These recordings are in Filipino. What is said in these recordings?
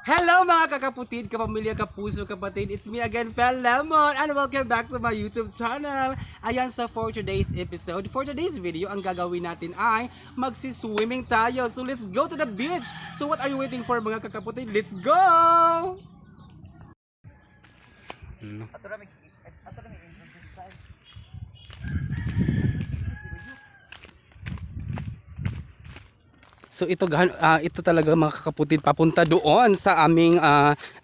Hello mga kakaputid, kapamilya, kapuso, kapatid. It's me again, Fel Lemon, and welcome back to my YouTube channel. Ayan, so for today's episode, for today's video, ang gagawin natin ay magsiswimming tayo. So let's go to the beach. So what are you waiting for mga kakaputid? Let's go! So ito ito talaga mga kakaputid papunta doon sa aming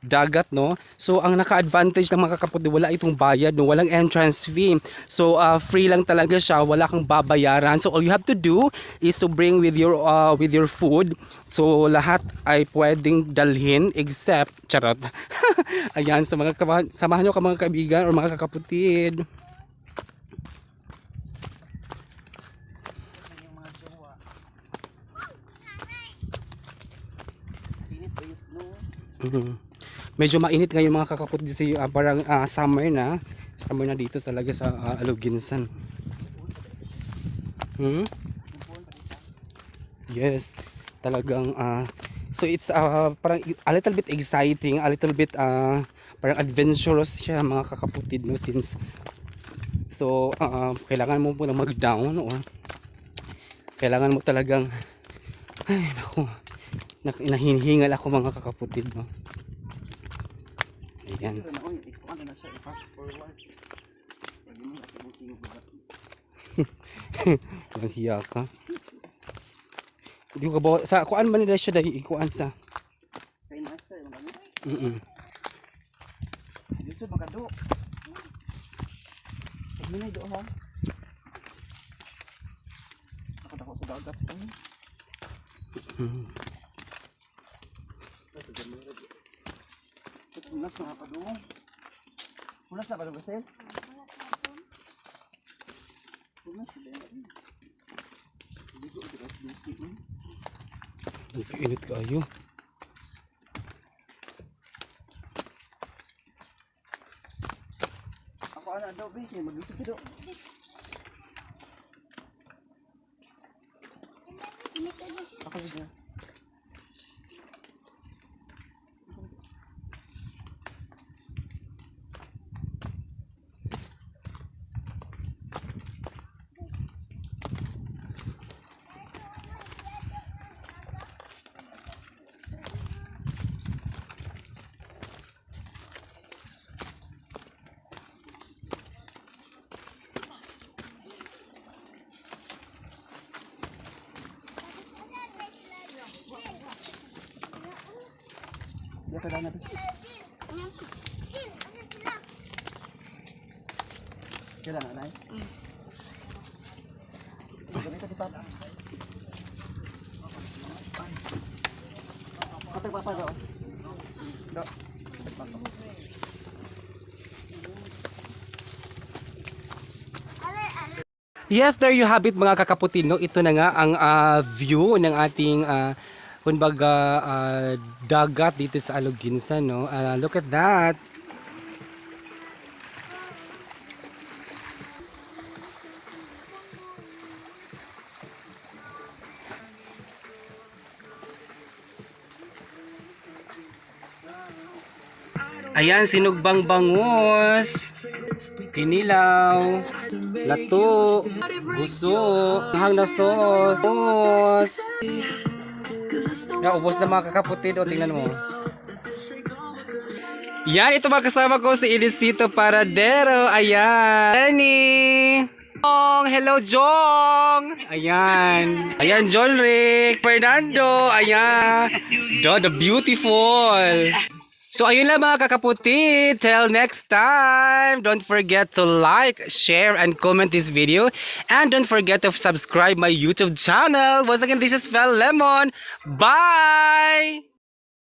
dagat, no. So ang naka-advantage ng mga kakaputid, wala itong bayad, no, walang entrance fee. So free lang talaga siya, wala kang babayaran. So all you have to do is to bring with your food. So lahat ay pwedeng dalhin except charot. Ayan, so samahan niyo ka mga kaibigan or mga kakaputid. Medyo mainit ngayon mga kakaputid kasi parang summer na dito talaga sa Aluginsan. Yes, talagang so it's parang a little bit exciting, a little bit parang adventurous siya mga kakaputid, no, since so kailangan mo po na mag-down o kailangan mo talagang ay naku, nahihingal ako mga kakaputid, no. Ayan. Mahiya ka. Hindi ko kabawa sa kuan man nila siya dahil ikuan sa. Gusto magado. Minay do ha. Ako sa dagat kami. Unas na pa doon. Unas na ba doon, Basel? Unas na ba? Init kayo. Ako ana daw, Basel, mag-isip ka doon. Ako dito. Ya kada na. Kada na nay. Ganito kita. Patag pa do. Do. Yes, there you have it mga kakaputid, no. Ito na nga ang view ng ating kumbaga dagat dito sa Aluginsan, no. Look at that. Ayan, sinugbang bangus, kinilaw, lato, guso, hang na sauce. Ubos na mga kakaputid, o tingnan mo. Yan, ito mga kasama ko si Elisito Paradero. Ayan, Lenny. Hello Jong. Ayan. Ayan John Rick, Fernando. Ayan. The beautiful. So ayun lang mga kakaputid, till next time, don't forget to like, share, and comment this video, and don't forget to subscribe my YouTube channel. Once again, this is Fel Lemon. Bye!